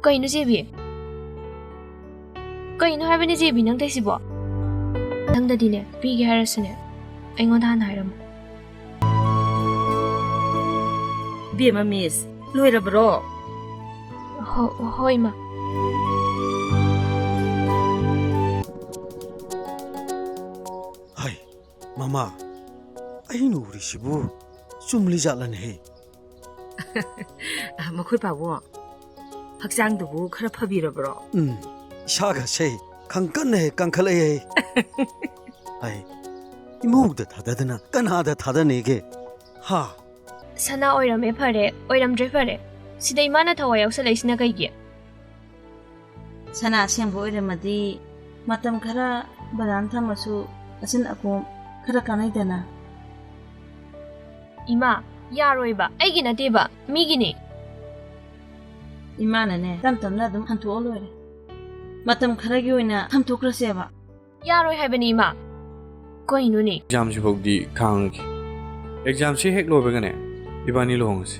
Kayno Jebi? Kayno haibane Jebi nang taisibo? Nang dadine, pigi harasune. Aingonda han hairam. Bema miss, loirabro. Hoi ma. Hai, Mama. Ainu rishibu. Sumli jalan he. Makoi pawo. Hakjang dubu khara phabirabro. Shaga she. Kangkan he, kankale he. Hai. Imugda thadadana, kanada thadanege. Ha. Sana oiram e phare, oiram dre phare. Sida imana thawai yausalaisina kaigi. Sana sengbo oiramadi matam khara baran thamasu asin akom khara kanaidana. Ima, yaroiba, aigi nateba, migini. Imana ne tamtamna dum hantu olore. Matam khara gi oina thamtokraseba. Yaroi haibani ima. Kayno ni. Exam si bogdi khang. Exam si hek lo begane. Ibani lo hongsi.